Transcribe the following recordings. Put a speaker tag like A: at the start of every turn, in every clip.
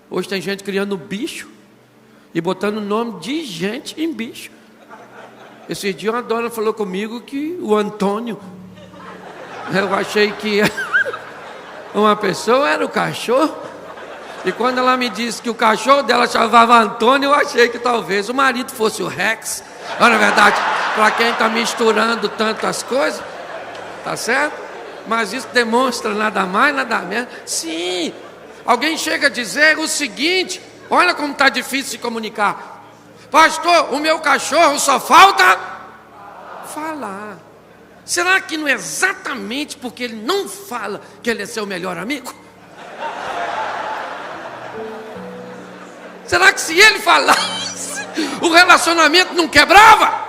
A: Hoje tem gente criando bicho e botando o nome de gente em bicho. Esse dia uma dona falou comigo que o Antônio, eu achei que uma pessoa era o cachorro. E quando ela me disse que o cachorro dela chamava Antônio, eu achei que talvez o marido fosse o Rex. Mas, na verdade, para quem está misturando tantas coisas, tá certo? Mas isso demonstra nada mais, nada menos. Sim, alguém chega a dizer o seguinte: olha como está difícil se comunicar. Pastor, o meu cachorro só falta falar. Será que não é exatamente porque ele não fala que ele é seu melhor amigo? Será que se ele falasse, o relacionamento não quebrava?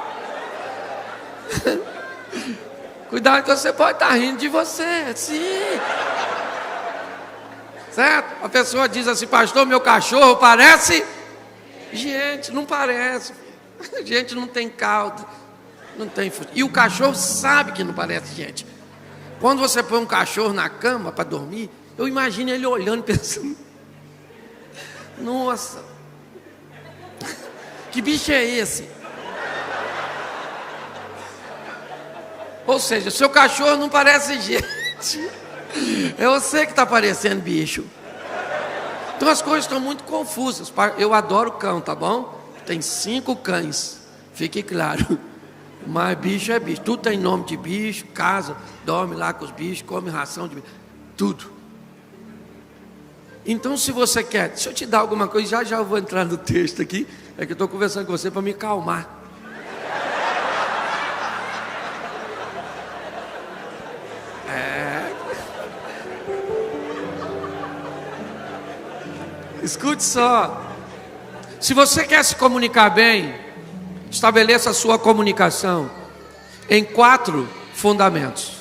A: Cuidado que você pode estar rindo de você, sim. Certo? A pessoa diz assim: pastor, meu cachorro parece... Gente, não parece. Gente não tem cauda, não tem... E o cachorro sabe que não parece gente. Quando você põe um cachorro na cama para dormir, eu imagino ele olhando, pensando: nossa, que bicho é esse? Ou seja, seu cachorro não parece gente. É você que está parecendo bicho. Então as coisas estão muito confusas. Eu adoro cão, tá bom? Tem 5 cães, fique claro. Mas bicho é bicho. Tudo tem nome de bicho, casa, dorme lá com os bichos, come ração de bicho, tudo. Então, se você quer, deixa eu te dar alguma coisa, já eu vou entrar no texto aqui. É que eu estou conversando com você para me calmar. Escute só. Se você quer se comunicar bem, estabeleça a sua comunicação em 4 fundamentos.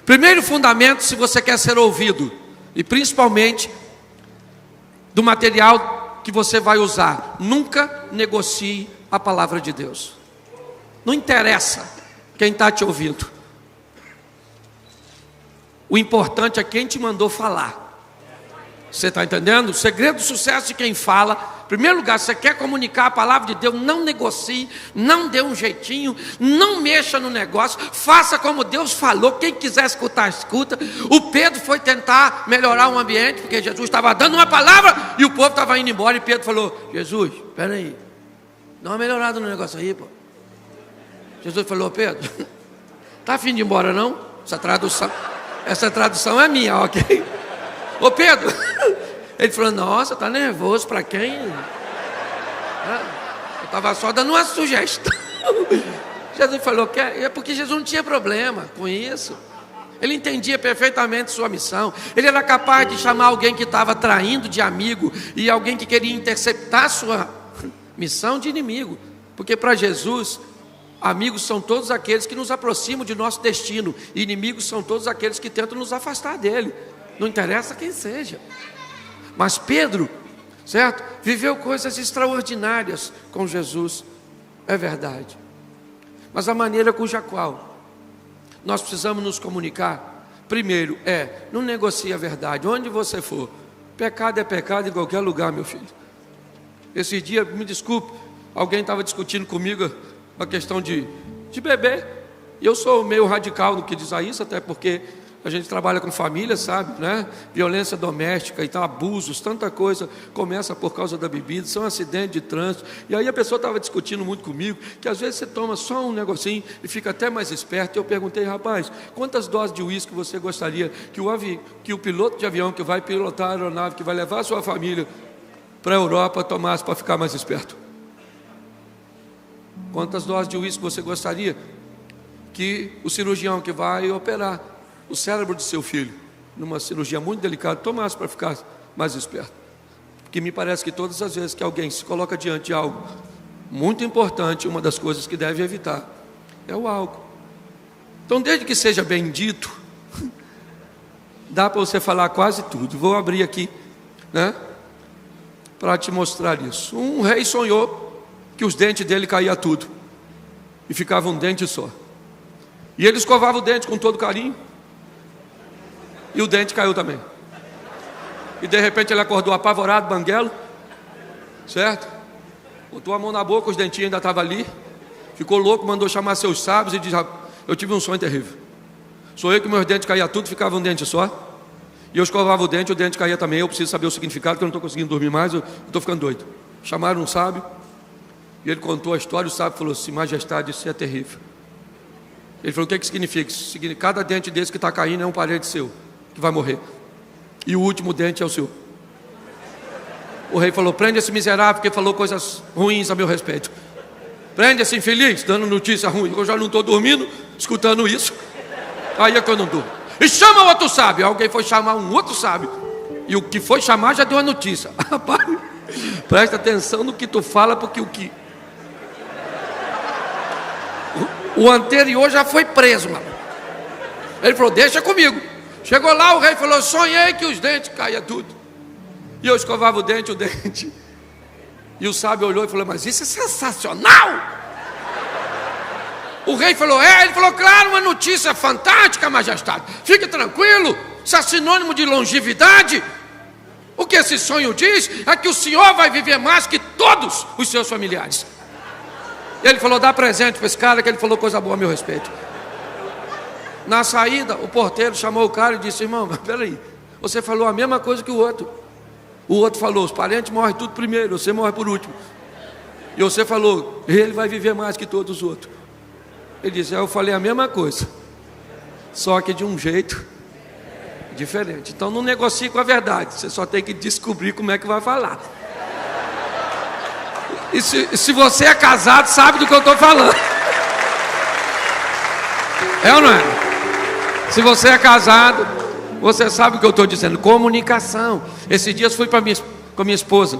A: Primeiro fundamento: se você quer ser ouvido, e principalmente do material que você vai usar, nunca negocie a palavra de Deus. Não interessa quem está te ouvindo. O importante é quem te mandou falar. Você está entendendo? O segredo do sucesso de quem fala: em primeiro lugar, você quer comunicar a palavra de Deus, não negocie, não dê um jeitinho, não mexa no negócio, faça como Deus falou. Quem quiser escutar, escuta. O Pedro foi tentar melhorar o ambiente, porque Jesus estava dando uma palavra e o povo estava indo embora, e Pedro falou: Jesus, espera aí, dá uma melhorada no negócio aí, pô. Jesus falou: Pedro, tá afim de ir embora não? Essa tradução é minha, ok? Ô Pedro, ele falou: nossa, tá nervoso para quem? Eu estava só dando uma sugestão. Jesus falou que é porque Jesus não tinha problema com isso. Ele entendia perfeitamente sua missão. Ele era capaz de chamar alguém que estava traindo de amigo e alguém que queria interceptar sua missão de inimigo. Porque para Jesus, amigos são todos aqueles que nos aproximam de nosso destino, e inimigos são todos aqueles que tentam nos afastar dele. Não interessa quem seja. Mas Pedro, certo? Viveu coisas extraordinárias com Jesus. É verdade. Mas a maneira cuja qual nós precisamos nos comunicar, primeiro não negocie a verdade. Onde você for, pecado é pecado em qualquer lugar, meu filho. Esse dia, me desculpe, alguém estava discutindo comigo a questão de beber. E eu sou meio radical no que diz a isso, até porque a gente trabalha com família, sabe, né? Violência doméstica, então abusos, tanta coisa começa por causa da bebida, são acidentes de trânsito. E aí a pessoa estava discutindo muito comigo, que às vezes você toma só um negocinho e fica até mais esperto. E eu perguntei: rapaz, quantas doses de uísque você gostaria que o piloto de avião que vai pilotar a aeronave, que vai levar a sua família para a Europa, tomasse para ficar mais esperto? Quantas doses de uísque você gostaria que o cirurgião que vai operar o cérebro de seu filho, numa cirurgia muito delicada, tomasse para ficar mais esperto? Porque me parece que todas as vezes que alguém se coloca diante de algo muito importante, uma das coisas que deve evitar é o álcool. Então, desde que seja bem dito, dá para você falar quase tudo. Vou abrir aqui, né, para te mostrar isso. Um rei sonhou que os dentes dele caíam tudo e ficava um dente só. E ele escovava o dente com todo carinho, e o dente caiu também. E de repente ele acordou apavorado, banguelo, certo? Botou a mão na boca, os dentinhos ainda estavam ali. Ficou louco, mandou chamar seus sábios e disse: eu tive um sonho terrível. Sonhei que meus dentes caíam tudo, ficava um dente só. E eu escovava o dente caía também. Eu preciso saber o significado, que eu não estou conseguindo dormir mais, eu estou ficando doido. Chamaram um sábio, e ele contou a história. O sábio falou assim: majestade, isso é terrível. Ele falou: o que significa? Significa cada dente desse que está caindo é um parente seu, que vai morrer. E o último dente é o seu. O rei falou: prende esse miserável, porque falou coisas ruins a meu respeito. Prende esse infeliz, dando notícia ruim. Eu já não estou dormindo, escutando isso. Aí é que eu não durmo. E chama o outro sábio. Alguém foi chamar um outro sábio, e o que foi chamar já deu a notícia. Rapaz, presta atenção no que tu fala, porque o anterior já foi preso, mano. Ele falou: deixa comigo. Chegou lá, o rei falou: sonhei que os dentes caíam tudo. E eu escovava o dente. E o sábio olhou e falou: mas isso é sensacional. O rei falou: ele falou: claro, uma notícia fantástica, majestade. Fique tranquilo, isso é sinônimo de longevidade. O que esse sonho diz é que o senhor vai viver mais que todos os seus familiares. Ele falou: dá presente para esse cara, que ele falou coisa boa a meu respeito. Na saída, o porteiro chamou o cara e disse: irmão, mas peraí, você falou a mesma coisa que o outro. O outro falou: os parentes morrem tudo primeiro, você morre por último. E você falou: ele vai viver mais que todos os outros. Ele disse: eu falei a mesma coisa, só que de um jeito diferente. Então não negocie com a verdade, você só tem que descobrir como é que vai falar. E se você é casado, sabe do que eu estou falando. É ou não é? Se você é casado, você sabe o que eu estou dizendo. Comunicação. Esses dias fui com a minha esposa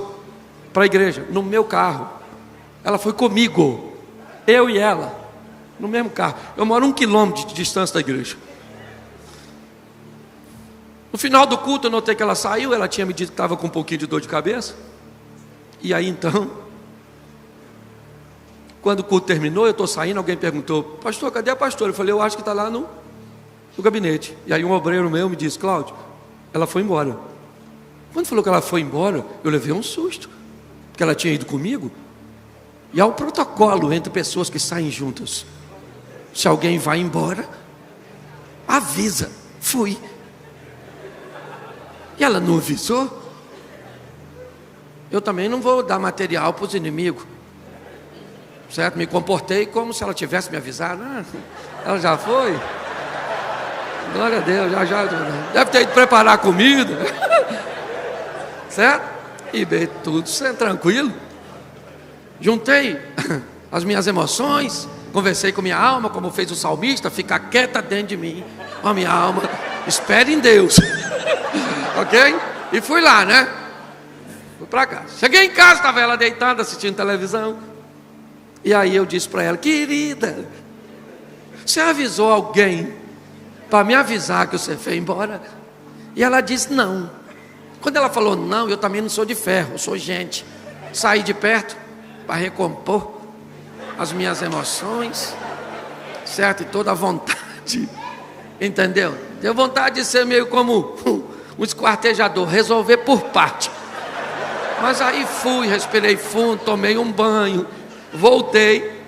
A: para a igreja, no meu carro. Ela foi comigo, eu e ela, no mesmo carro. Eu moro 1 quilômetro de distância da igreja. No final do culto eu notei que ela saiu. Ela tinha me dito que estava com um pouquinho de dor de cabeça. E aí então, quando o culto terminou, eu estou saindo, alguém perguntou: pastor, cadê a pastora? Eu falei: eu acho que está lá no gabinete. E aí um obreiro meu me disse: Cláudio, ela foi embora. Quando falou que ela foi embora, eu levei um susto, porque ela tinha ido comigo. E há um protocolo entre pessoas que saem juntas. Se alguém vai embora, avisa: fui. E ela não avisou. Eu também não vou dar material para os inimigos, certo? Me comportei como se ela tivesse me avisado. Ela já foi. Glória a Deus, já deve ter ido preparar a comida. Certo? E bem, tudo tranquilo. Juntei as minhas emoções, conversei com minha alma, como fez o salmista: fica quieta dentro de mim, ó minha alma, espere em Deus. Ok? E fui lá, né? Fui para casa. Cheguei em casa, estava ela deitada assistindo televisão. E aí eu disse para ela: querida, você avisou alguém para me avisar que você foi embora? E ela disse: não. Quando ela falou não, eu também não sou de ferro, eu sou gente. Saí de perto para recompor as minhas emoções, certo? E toda a vontade, entendeu? Deu vontade de ser meio como um esquartejador, resolver por parte. Mas aí fui, respirei fundo, tomei um banho, voltei.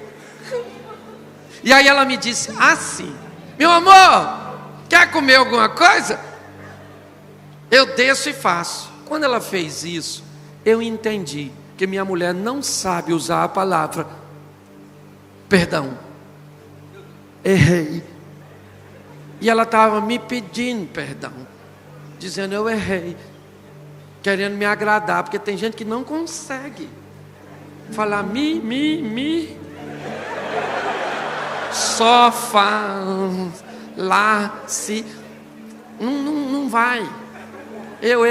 A: E aí ela me disse assim: meu amor, quer comer alguma coisa? Eu desço e faço. Quando ela fez isso, eu entendi que minha mulher não sabe usar a palavra perdão. Errei. E ela estava me pedindo perdão, dizendo: eu errei, querendo me agradar, porque tem gente que não consegue falar só falar se não vai. Eu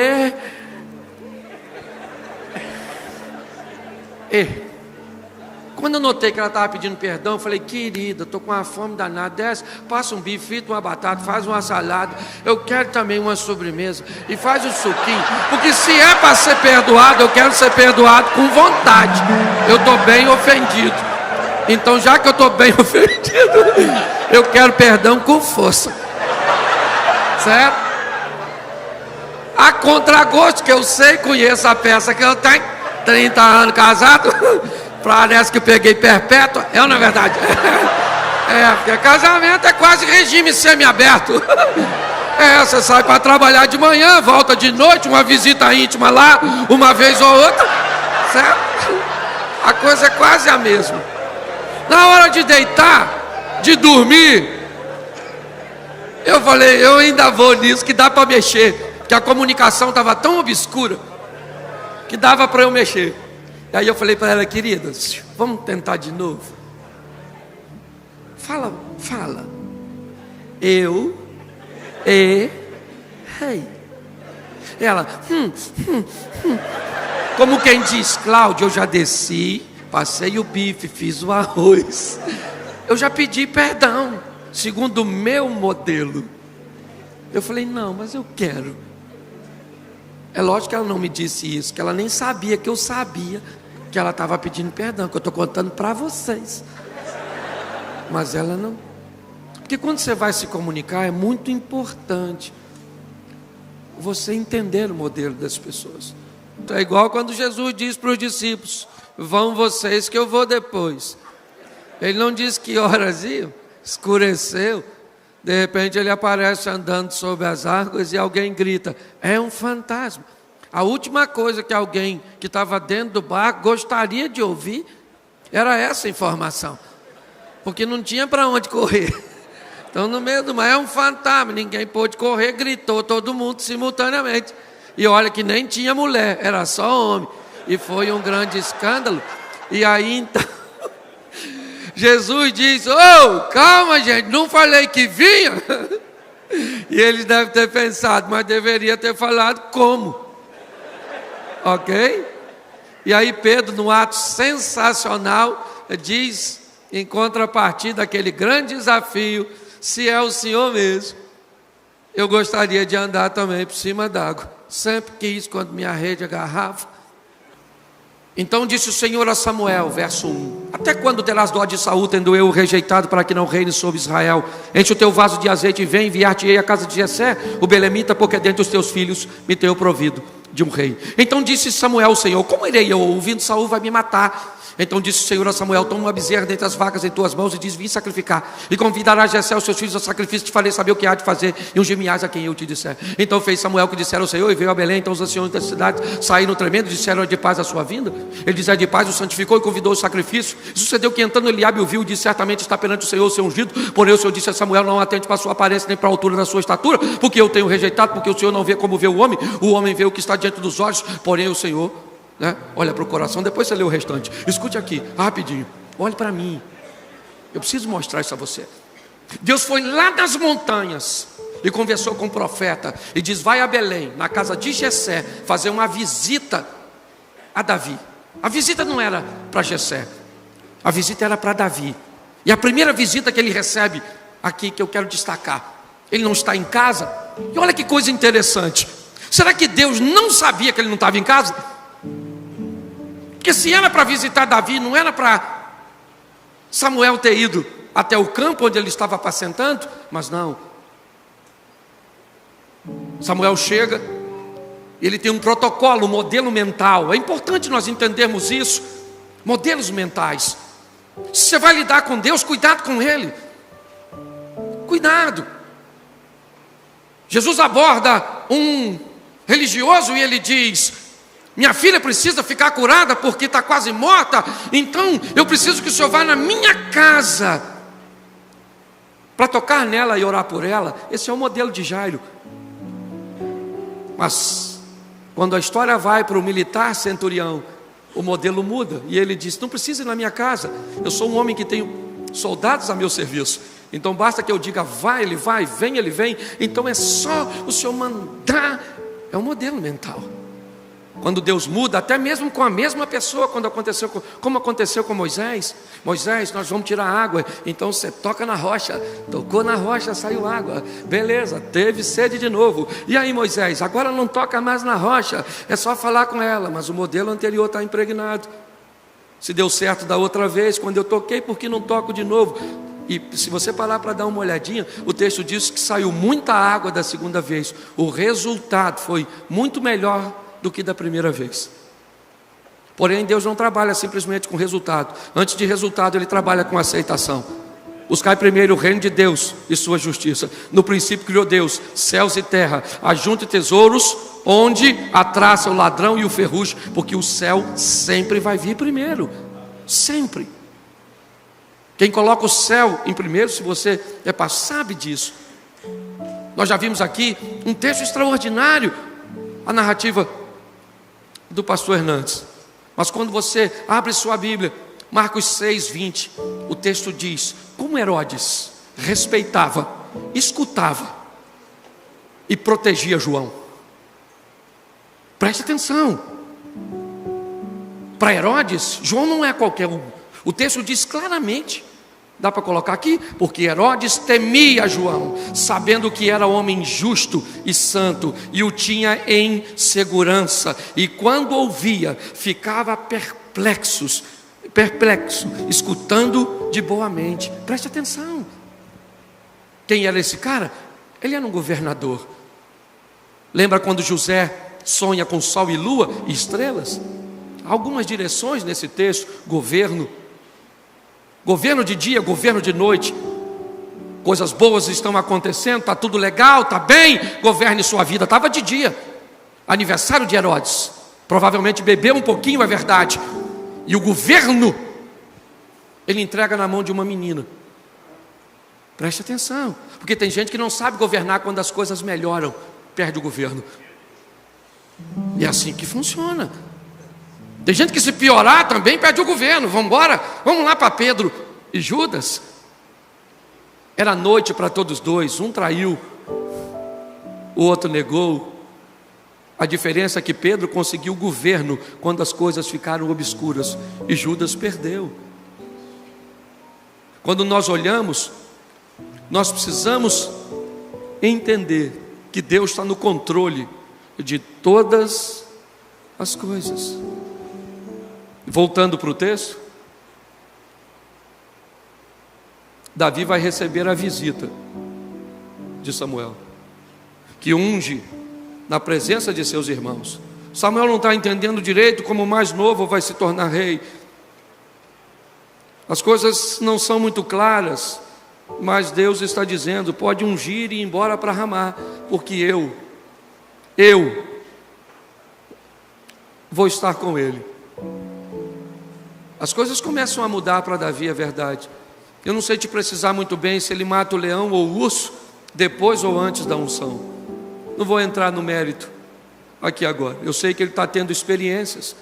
A: Quando eu notei que ela estava pedindo perdão, eu falei: querida, estou com uma fome danada, desce, passa um bife frito, uma batata, faz uma salada, eu quero também uma sobremesa, e faz o suquinho, porque se é para ser perdoado, eu quero ser perdoado com vontade. Eu estou bem ofendido, então já que eu estou bem ofendido, eu quero perdão com força, certo? A contragosto, que eu sei, conheço a peça que eu tenho, 30 anos casado, parece que eu peguei perpétua, é ou não é verdade? Porque casamento é quase regime semiaberto. Você sai para trabalhar de manhã, volta de noite, uma visita íntima lá, uma vez ou outra, certo? A coisa é quase a mesma. Na hora de deitar, de dormir, eu falei, eu ainda vou nisso, que dá para mexer, porque a comunicação estava tão obscura, que dava para eu mexer. E aí eu falei para ela, querida, vamos tentar de novo? Fala. Eu, rei. Ela, Como quem diz, Cláudia, eu já desci, passei o bife, fiz o arroz. Eu já pedi perdão, segundo o meu modelo. Eu falei, não, mas eu quero. É lógico que ela não me disse isso, que ela nem sabia que eu sabia que ela estava pedindo perdão, que eu estou contando para vocês. Mas ela não. Porque quando você vai se comunicar, é muito importante você entender o modelo das pessoas. É igual quando Jesus diz para os discípulos, vão vocês que eu vou depois. Ele não diz que horas iam, escureceu. De repente ele aparece andando sobre as águas e alguém grita, é um fantasma. A última coisa que alguém que estava dentro do barco gostaria de ouvir era essa informação. Porque não tinha para onde correr. Então no meio do mar é um fantasma, ninguém pôde correr, gritou todo mundo simultaneamente. E olha que nem tinha mulher, era só homem. E foi um grande escândalo. E aí então, Jesus diz, calma gente, não falei que vinha? E eles devem ter pensado, mas deveria ter falado como. Ok? E aí Pedro, num ato sensacional, diz, em contrapartida daquele grande desafio, se é o Senhor mesmo, eu gostaria de andar também por cima d'água. Sempre quis, quando minha rede agarrava. Então disse o Senhor a Samuel, verso 1, até quando terás dó de Saul, tendo eu o rejeitado, para que não reine sobre Israel? Enche o teu vaso de azeite e vem, enviar-te-ei à casa de Jessé, o belemita, porque dentre os teus filhos me tenho provido de um rei. Então disse Samuel ao Senhor, como irei eu? Ouvindo Saul vai me matar. Então disse o Senhor a Samuel, toma uma bezerra dentre as vacas em tuas mãos e diz, vim sacrificar. E convidarás Jessé aos seus filhos ao sacrifício, te farei saber o que há de fazer, e ungir-me-ás a quem eu te disser. Então fez Samuel o que disseram ao Senhor, e veio a Belém. Então os anciãos da cidade saíram tremendo, disseram, é de paz a sua vinda? Ele diz, é de paz, o santificou e convidou o sacrifício. E sucedeu que entrando Eliabe o viu e disse, certamente está perante o Senhor o seu ungido. Porém o Senhor disse a Samuel, não atente para a sua aparência, nem para a altura da sua estatura, porque eu tenho rejeitado, porque o Senhor não vê como vê o homem vê o que está diante dos olhos, porém o Senhor, olha para o coração. Depois você lê o restante. Escute aqui, rapidinho, olhe para mim, eu preciso mostrar isso a você. Deus foi lá nas montanhas e conversou com o profeta e diz, vai a Belém, na casa de Jessé, fazer uma visita a Davi. A visita não era para Jessé, a visita era para Davi. E a primeira visita que ele recebe aqui, que eu quero destacar, ele não está em casa. E olha que coisa interessante, será que Deus não sabia que ele não estava em casa? Porque se era para visitar Davi, não era para Samuel ter ido até o campo onde ele estava apacentando? Mas não. Samuel chega, ele tem um protocolo, um modelo mental. É importante nós entendermos isso. Modelos mentais. Se você vai lidar com Deus, cuidado com Ele. Cuidado. Jesus aborda um religioso e ele diz, minha filha precisa ficar curada porque está quase morta, então eu preciso que o senhor vá na minha casa para tocar nela e orar por ela. Esse é o modelo de Jairo. Mas quando a história vai para o militar centurião, o modelo muda e ele diz, não precisa ir na minha casa, eu sou um homem que tenho soldados a meu serviço, então basta que eu diga, vai, ele vai, vem, ele vem. Então é só o senhor mandar. É um modelo mental. Quando Deus muda, até mesmo com a mesma pessoa, como aconteceu com Moisés. Moisés, nós vamos tirar água. Então você toca na rocha, tocou na rocha, saiu água. Beleza, teve sede de novo. E aí Moisés, agora não toca mais na rocha, é só falar com ela. Mas o modelo anterior está impregnado. Se deu certo da outra vez, quando eu toquei, por que não toco de novo? E se você parar para dar uma olhadinha, o texto diz que saiu muita água da segunda vez. O resultado foi muito melhor do que da primeira vez. Porém, Deus não trabalha simplesmente com resultado. Antes de resultado, Ele trabalha com aceitação. Buscai primeiro o reino de Deus e sua justiça. No princípio criou Deus céus e terra. Ajunte tesouros onde a traça, o ladrão e o ferrugem, porque o céu sempre vai vir primeiro. Sempre. Quem coloca o céu em primeiro, se você é pai, sabe disso. Nós já vimos aqui um texto extraordinário, a narrativa do pastor Hernandes. Mas quando você abre sua Bíblia, Marcos 6:20, o texto diz: como Herodes respeitava, escutava e protegia João. Preste atenção. Para Herodes, João não é qualquer um. O texto diz claramente, dá para colocar aqui, porque Herodes temia João, sabendo que era homem justo e santo, e o tinha em segurança, e quando ouvia, ficava perplexo, escutando de boa mente. Preste atenção. Quem era esse cara? Ele era um governador. Lembra quando José sonha com sol e lua e estrelas? Há algumas direções nesse texto: governo de dia, governo de noite. Coisas boas estão acontecendo, está tudo legal, está bem, governe sua vida. Estava de dia, aniversário de Herodes, provavelmente bebeu um pouquinho, é verdade. E o governo, ele entrega na mão de uma menina. Preste atenção, porque tem gente que não sabe governar quando as coisas melhoram, perde o governo. E é assim que funciona. Tem gente que se piorar também perde o governo. Vamos embora, vamos lá para Pedro e Judas. Era noite para todos dois, um traiu, o outro negou. A diferença é que Pedro conseguiu o governo quando as coisas ficaram obscuras, e Judas perdeu. Quando nós olhamos, nós precisamos entender que Deus está no controle de todas as coisas. Voltando para o texto, Davi vai receber a visita de Samuel, que unge na presença de seus irmãos. Samuel não está entendendo direito como o mais novo vai se tornar rei. As coisas não são muito claras, mas Deus está dizendo: pode ungir e ir embora para Ramá, porque eu vou estar com ele. As coisas começam a mudar para Davi, é verdade. Eu não sei te precisar muito bem se ele mata o leão ou o urso, depois ou antes da unção. Não vou entrar no mérito aqui agora. Eu sei que ele está tendo experiências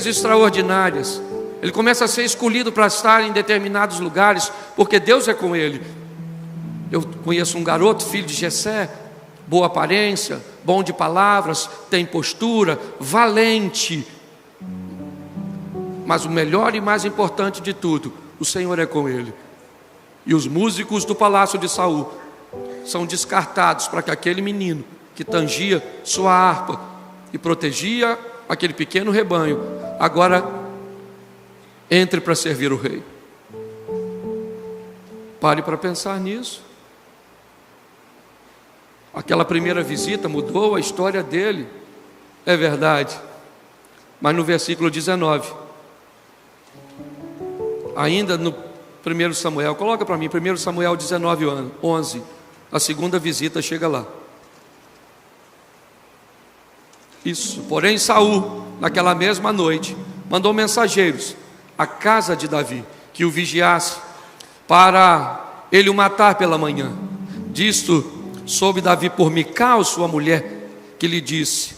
A: extraordinárias. Ele começa a ser escolhido para estar em determinados lugares, porque Deus é com ele. Eu conheço um garoto, filho de Jessé, boa aparência, bom de palavras, tem postura, valente. Mas o melhor e mais importante de tudo, o Senhor é com ele. E os músicos do palácio de Saul são descartados para que aquele menino que tangia sua harpa e protegia aquele pequeno rebanho, agora entre para servir o rei. Pare para pensar nisso. Aquela primeira visita mudou a história dele, é verdade. Mas no versículo 19, ainda no 1 Samuel, coloca para mim, 1 Samuel 19:11, a segunda visita chega lá. Isso, porém Saul, naquela mesma noite, mandou mensageiros à casa de Davi, que o vigiasse, para ele o matar pela manhã. Disto soube Davi por Mical, sua mulher, que lhe disse: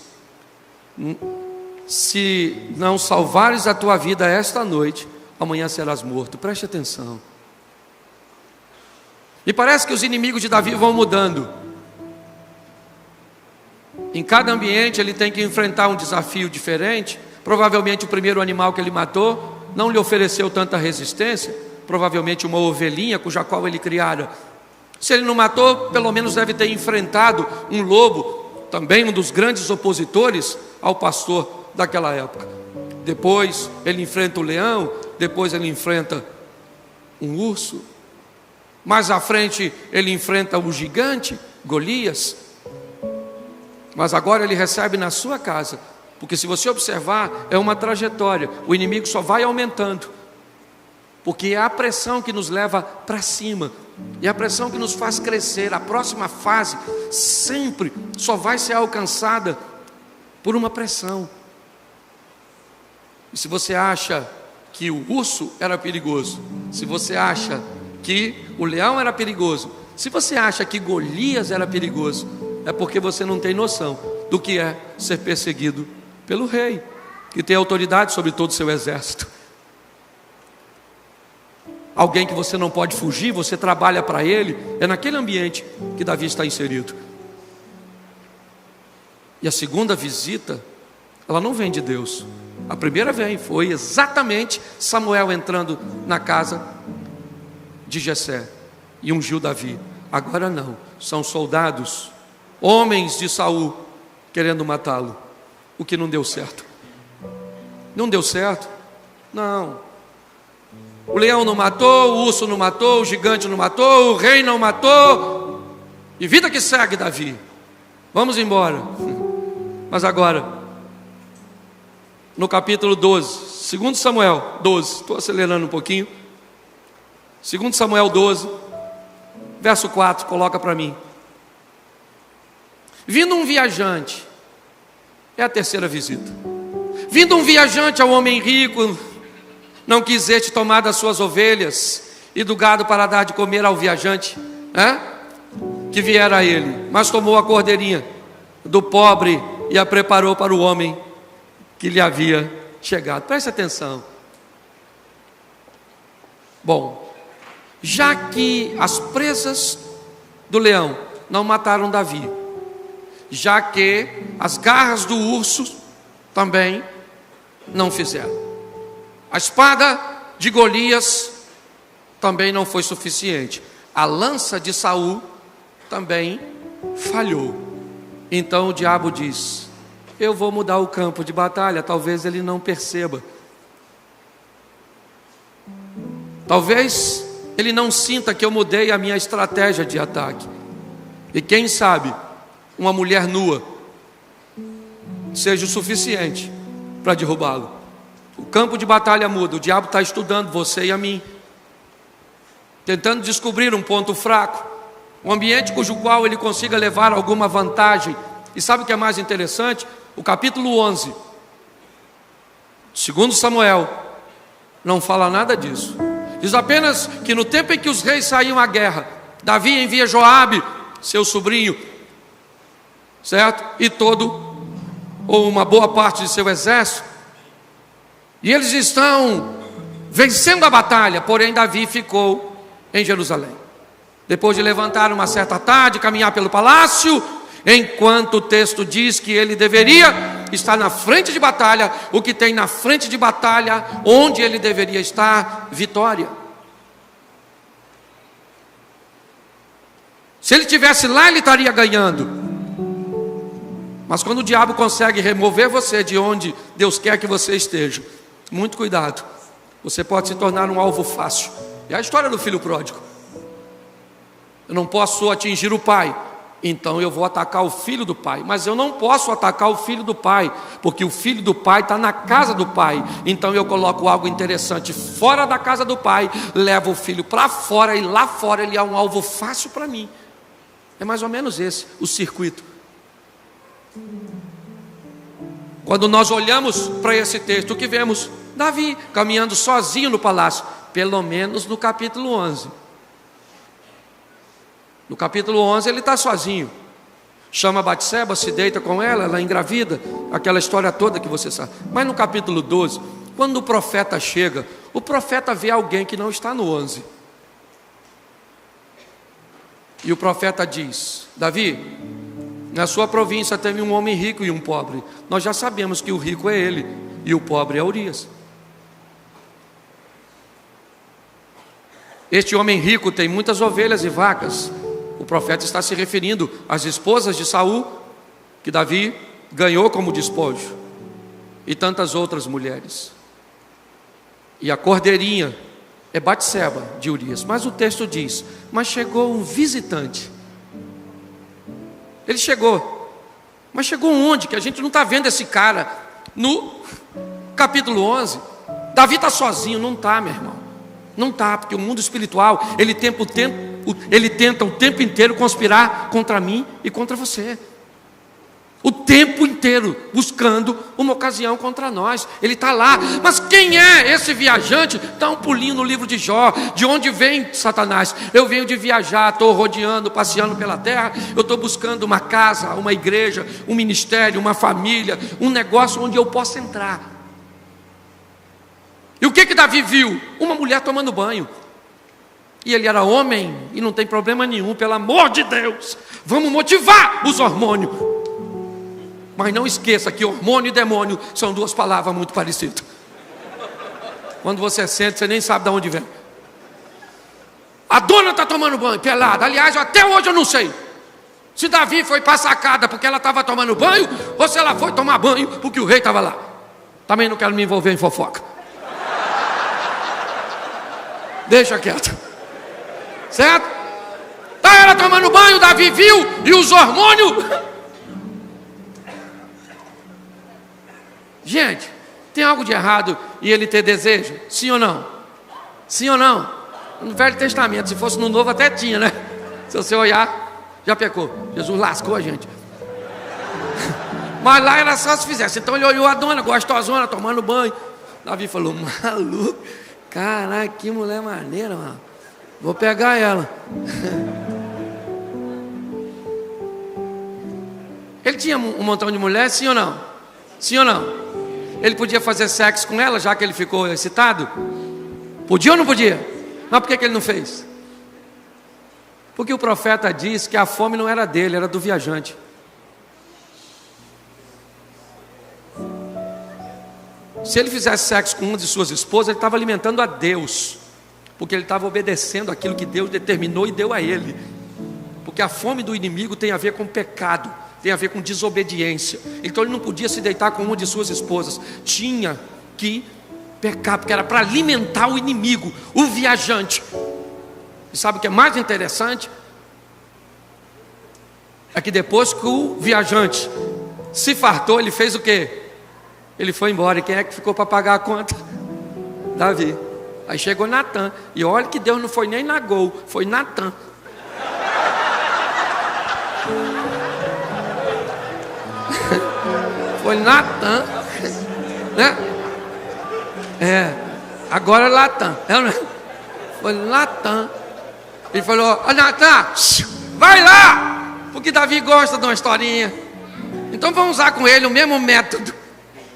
A: se não salvares a tua vida esta noite, amanhã serás morto. Preste atenção. E parece que os inimigos de Davi vão mudando. Em cada ambiente ele tem que enfrentar um desafio diferente. Provavelmente o primeiro animal que ele matou não lhe ofereceu tanta resistência. Provavelmente uma ovelhinha cuja qual ele criara. Se ele não matou, pelo menos deve ter enfrentado um lobo, também um dos grandes opositores ao pastor daquela época. Depois ele enfrenta o leão, depois ele enfrenta um urso. Mais à frente ele enfrenta o gigante, Golias. Mas agora ele recebe na sua casa, porque se você observar, é uma trajetória, o inimigo só vai aumentando, porque é a pressão que nos leva para cima, é a pressão que nos faz crescer. A próxima fase sempre só vai ser alcançada por uma pressão. E se você acha que o urso era perigoso, se você acha que o leão era perigoso, se você acha que Golias era perigoso, é porque você não tem noção do que é ser perseguido pelo rei, que tem autoridade sobre todo o seu exército. Alguém que você não pode fugir, você trabalha para ele. É naquele ambiente que Davi está inserido. E a segunda visita, ela não vem de Deus. A primeira foi exatamente Samuel entrando na casa de Jessé e ungiu Davi. Agora não, são soldados, homens de Saul, querendo matá-lo. O que não deu certo. Não deu certo? Não. O leão não matou, o urso não matou, o gigante não matou, o rei não matou. E vida que segue, Davi. Vamos embora. Mas agora, no capítulo 12, 2 Samuel 12, estou acelerando um pouquinho. 2 Samuel 12, verso 4, coloca para mim. Vindo um viajante, é a terceira visita. Vindo um viajante ao homem rico, não quiseste tomar das suas ovelhas e do gado para dar de comer ao viajante, que viera a ele, mas tomou a cordeirinha do pobre e a preparou para o homem que lhe havia chegado. Preste atenção. Bom, já que as presas do leão não mataram Davi, já que as garras do urso também não fizeram, a espada de Golias também não foi suficiente, a lança de Saul também falhou. Então o diabo diz: eu vou mudar o campo de batalha. Talvez ele não perceba, talvez ele não sinta que eu mudei a minha estratégia de ataque. E quem sabe uma mulher nua seja o suficiente para derrubá-lo. O campo de batalha muda. O diabo está estudando você e a mim, tentando descobrir um ponto fraco, um ambiente cujo qual ele consiga levar alguma vantagem. E sabe o que é mais interessante? O capítulo 11, 2 Samuel, não fala nada disso. Diz apenas que no tempo em que os reis saíam à guerra, Davi envia Joabe, seu sobrinho, certo? E todo, ou uma boa parte de seu exército, e eles estão vencendo a batalha. Porém Davi ficou em Jerusalém. Depois de levantar uma certa tarde, caminhar pelo palácio, enquanto o texto diz que ele deveria estar na frente de batalha. O que tem na frente de batalha, onde ele deveria estar? Vitória. Se ele estivesse lá, ele estaria ganhando. Mas quando o diabo consegue remover você de onde Deus quer que você esteja, muito cuidado, você pode se tornar um alvo fácil. É a história do filho pródigo. Eu não posso atingir o pai, então eu vou atacar o filho do pai. Mas eu não posso atacar o filho do pai, porque o filho do pai está na casa do pai. Então eu coloco algo interessante fora da casa do pai, levo o filho para fora, e lá fora ele é um alvo fácil para mim. É mais ou menos esse o circuito. Quando nós olhamos para esse texto, o que vemos? Davi caminhando sozinho no palácio, pelo menos no capítulo 11. No capítulo 11 ele está sozinho. Chama Batseba, se deita com ela, ela engravida, aquela história toda que você sabe. Mas no capítulo 12, quando o profeta chega, o profeta vê alguém que não está no 11. E o profeta diz: Davi, na sua província tem um homem rico e um pobre. Nós já sabemos que o rico é ele e o pobre é Urias. Este homem rico tem muitas ovelhas e vacas. O profeta está se referindo às esposas de Saul, que Davi ganhou como despojo, e tantas outras mulheres. E a cordeirinha é Batseba de Urias. Mas o texto diz: mas chegou um visitante. Ele chegou, mas chegou onde? Que a gente não está vendo esse cara. No capítulo 11, Davi está sozinho. Não está, meu irmão. Não está, porque o mundo espiritual, ele tenta o tempo inteiro conspirar contra mim e contra você. O tempo inteiro buscando uma ocasião contra nós. Ele está lá. Mas quem é esse viajante? Dá um pulinho no livro de Jó. De onde vem Satanás? Eu venho de viajar, estou rodeando, passeando pela terra. Eu estou buscando uma casa, uma igreja, um ministério, uma família, um negócio onde eu possa entrar. E o que Davi viu? Uma mulher tomando banho. E ele era homem e não tem problema nenhum, pelo amor de Deus. Vamos motivar os hormônios. Mas não esqueça que hormônio e demônio são duas palavras muito parecidas. Quando você sente, você nem sabe de onde vem. A dona está tomando banho, pelada. Aliás, até hoje eu não sei se Davi foi para a sacada porque ela estava tomando banho, ou se ela foi tomar banho porque o rei estava lá. Também não quero me envolver em fofoca. Deixa quieto. Certo? Está ela tomando banho, Davi viu, e os hormônios... Gente, tem algo de errado em ele ter desejo? Sim ou não? Sim ou não? No Velho Testamento, se fosse no Novo até tinha, né? Se você olhar, já pecou. Jesus lascou a gente. Mas lá era só se fizesse. Então ele olhou a dona, gostosona, tomando banho. Davi falou: maluco, caraca, que mulher maneira, mano. Vou pegar ela. Ele tinha um montão de mulheres, sim ou não? Sim ou não? Ele podia fazer sexo com ela, já que ele ficou excitado? Podia ou não podia? Mas por que ele não fez? Porque o profeta diz que a fome não era dele, era do viajante. Se ele fizesse sexo com uma de suas esposas, ele estava alimentando a Deus, porque ele estava obedecendo aquilo que Deus determinou e deu a ele. Porque a fome do inimigo tem a ver com pecado, tem a ver com desobediência. Então ele não podia se deitar com uma de suas esposas, tinha que pecar, porque era para alimentar o inimigo, o viajante. E sabe o que é mais interessante? É que depois que o viajante se fartou, ele fez o quê? Ele foi embora. E quem é que ficou para pagar a conta? Davi. Aí chegou Natan. E olha que Deus não foi nem Nagol, foi Natan. Foi Natan, né? Agora é Natan. Foi Natan. Ele falou: Natan, vai lá, porque Davi gosta de uma historinha. Então vamos usar com ele o mesmo método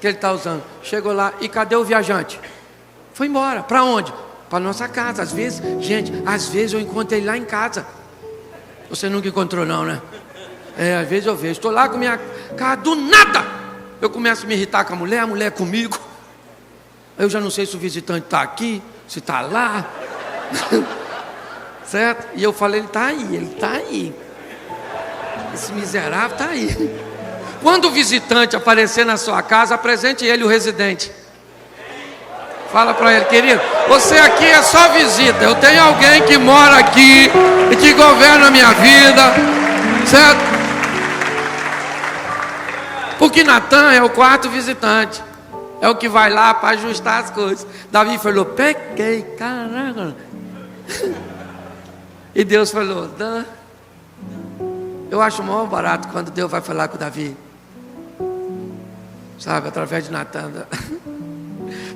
A: que ele está usando. Chegou lá, e cadê o viajante? Foi embora. Para onde? Para nossa casa. Às vezes, gente, às vezes eu encontro ele lá em casa. Você nunca encontrou não, né? Às vezes eu vejo. Estou lá com minha cara, do nada eu começo a me irritar com a mulher comigo. Eu já não sei se o visitante está aqui, se está lá. Certo? E eu falei: ele está aí. Esse miserável está aí. Quando o visitante aparecer na sua casa, apresente ele, o residente. Fala para ele: querido, você aqui é só visita. Eu tenho alguém que mora aqui e que governa a minha vida. Certo? Porque Natan é o quarto visitante. É o que vai lá para ajustar as coisas. Davi falou: pequei, caraca. E Deus falou: Dan. Eu acho maior barato quando Deus vai falar com Davi, sabe, através de Natan.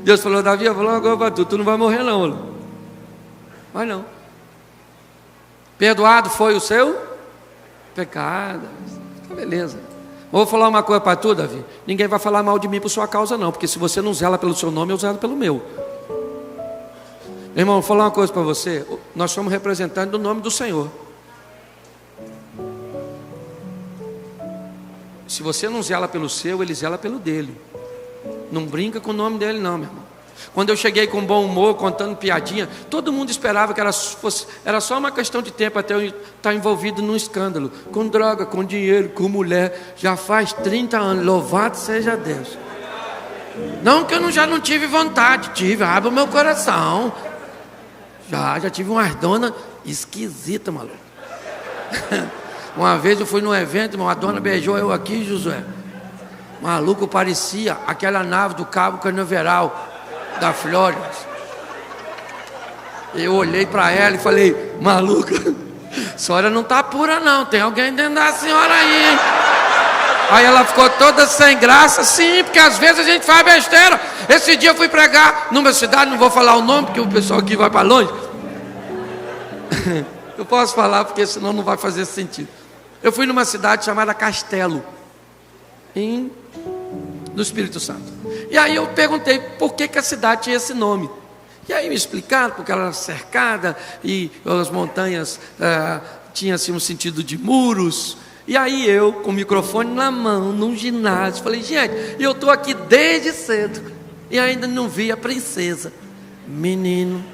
A: Deus falou: Davi, eu vou falar agora para tu não vai morrer não. Vai não. Perdoado foi o seu pecado. Beleza. Vou falar uma coisa para tu, Davi. Ninguém vai falar mal de mim por sua causa não, porque se você não zela pelo seu nome, eu zelo pelo meu. Meu irmão, vou falar uma coisa para você. Nós somos representantes do nome do Senhor. Se você não zela pelo seu, ele zela pelo dele. Não brinca com o nome dele não, meu irmão. Quando eu cheguei com bom humor, contando piadinha, todo mundo esperava que era só uma questão de tempo até eu estar envolvido num escândalo. Com droga, com dinheiro, com mulher. Já faz 30 anos, louvado seja Deus. Não que eu já não tive vontade, tive, abre o meu coração. Já tive umas donas esquisitas, maluco. Uma vez eu fui num evento, uma dona beijou eu aqui, Josué. Maluco, parecia aquela nave do Cabo Canaveral da Flórida. Eu olhei para ela e falei, maluca, a senhora não tá pura não, tem alguém dentro da senhora aí, hein? Aí ela ficou toda sem graça, sim, porque às vezes a gente faz besteira. Esse dia eu fui pregar numa cidade, não vou falar o nome, porque o pessoal aqui vai para longe. Eu posso falar, porque senão não vai fazer sentido. Eu fui numa cidade chamada Castelo, no Espírito Santo. E aí eu perguntei por que a cidade tinha esse nome. E aí me explicaram, porque ela era cercada e as montanhas tinham assim, um sentido de muros. E aí eu, com o microfone na mão, num ginásio, falei, gente, eu estou aqui desde cedo e ainda não vi a princesa. Menino,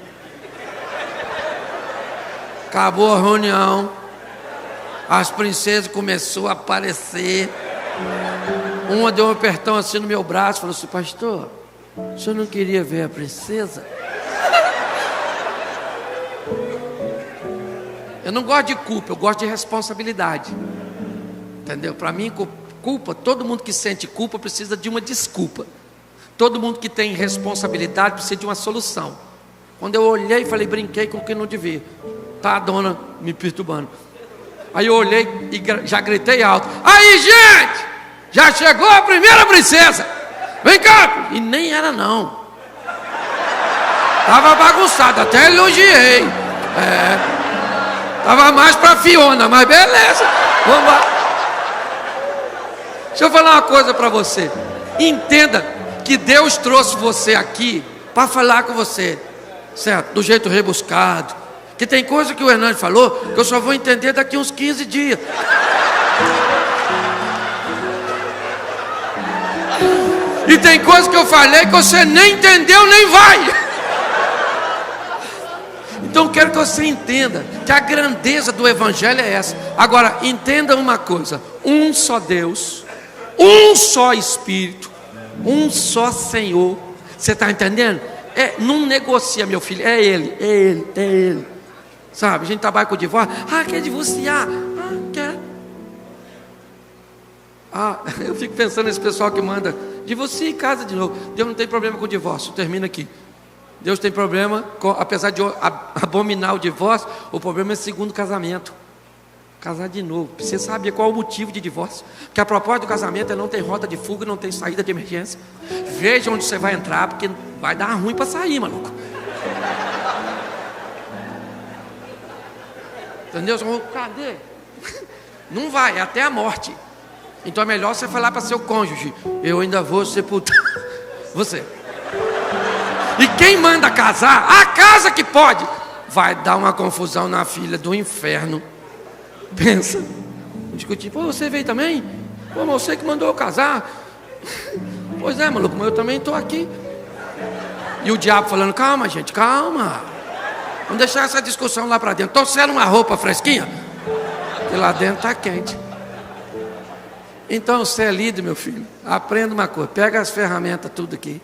A: acabou a reunião, as princesas começaram a aparecer. Uma deu um apertão assim no meu braço, falou assim, pastor, o senhor não queria ver a princesa? Eu não gosto de culpa, eu gosto de responsabilidade. Entendeu? Para mim, culpa, todo mundo que sente culpa precisa de uma desculpa. Todo mundo que tem responsabilidade precisa de uma solução. Quando eu olhei, falei, brinquei com o que não devia. Tá a dona me perturbando. Aí eu olhei e já gritei alto. Aí, gente, já chegou a primeira princesa. Vem cá. E nem era não. Tava bagunçado, até elogiei. Tava mais para Fiona, mas beleza. Vamos lá. Deixa eu falar uma coisa para você. Entenda que Deus trouxe você aqui para falar com você, certo? Do jeito rebuscado. Que tem coisa que o Hernani falou que eu só vou entender daqui uns 15 dias. E tem coisa que eu falei que você nem entendeu nem vai. Então quero que você entenda que a grandeza do Evangelho é essa. Agora, entenda uma coisa: um só Deus, um só Espírito, um só Senhor. Você está entendendo? Não negocia, meu filho, é Ele. Sabe, a gente trabalha com o divórcio. Quer divorciar? Quer. Eu fico pensando nesse pessoal que manda divorcia em casa de novo. Deus não tem problema com o divórcio, termina aqui. Deus tem problema, apesar de abominar o divórcio, o problema é segundo casamento. Casar de novo. Você sabe qual é o motivo de divórcio? Porque a proposta do casamento é não ter rota de fuga, não tem saída de emergência. Veja onde você vai entrar, porque vai dar ruim para sair, maluco. Entendeu? Cadê? Não vai, é até a morte. Então é melhor você falar para seu cônjuge: eu ainda vou sepultar você. E quem manda casar, a casa que pode, vai dar uma confusão na filha do inferno. Pensa, discutir, pô, você veio também? Pô, mas você que mandou eu casar. Pois é, maluco, mas eu também estou aqui. E o diabo falando, calma gente, calma. Vamos deixar essa discussão lá para dentro. Trouxeram uma roupa fresquinha? Que lá dentro está quente. Então você é líder, meu filho. Aprenda uma coisa, pega as ferramentas tudo aqui,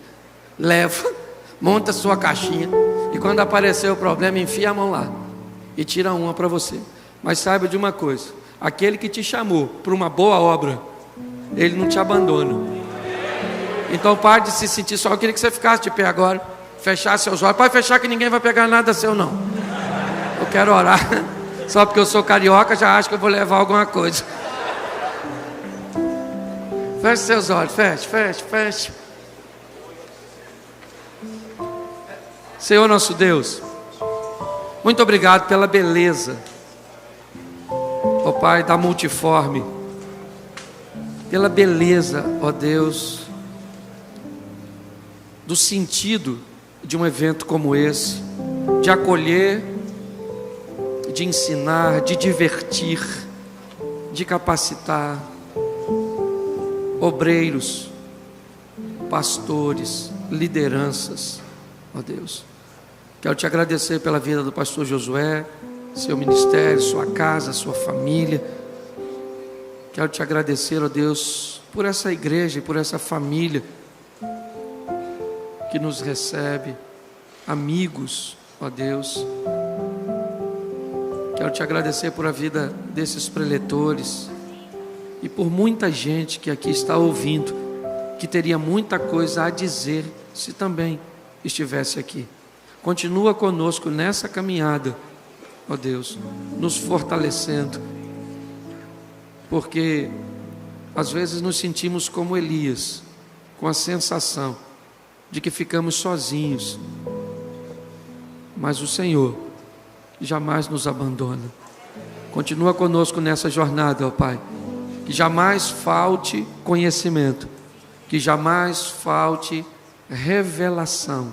A: leva, monta a sua caixinha, e quando aparecer o problema, enfia a mão lá e tira uma para você. Mas saiba de uma coisa: aquele que te chamou para uma boa obra, ele não te abandona. Então pare de se sentir só. Eu queria que você ficasse de pé agora, fechasse seus olhos. Pode fechar, que ninguém vai pegar nada seu não. Eu quero orar. Só porque eu sou carioca, já acho que eu vou levar alguma coisa. Feche seus olhos, feche. Senhor nosso Deus, muito obrigado pela beleza, ó Pai, da multiforme, pela beleza, ó Deus, do sentido de um evento como esse, de acolher, de ensinar, de divertir, de capacitar obreiros, pastores, lideranças, ó Deus. Quero te agradecer pela vida do pastor Josué, seu ministério, sua casa, sua família. Quero te agradecer, ó Deus, por essa igreja e por essa família que nos recebe, amigos, Ó Deus, quero te agradecer por a vida desses preletores e por muita gente que aqui está ouvindo, que teria muita coisa a dizer se também estivesse aqui. Continua conosco nessa caminhada, ó Deus, nos fortalecendo, porque às vezes nos sentimos como Elias, com a sensação de que ficamos sozinhos, mas o Senhor jamais nos abandona. Continua conosco nessa jornada, ó Pai, que jamais falte conhecimento, que jamais falte revelação,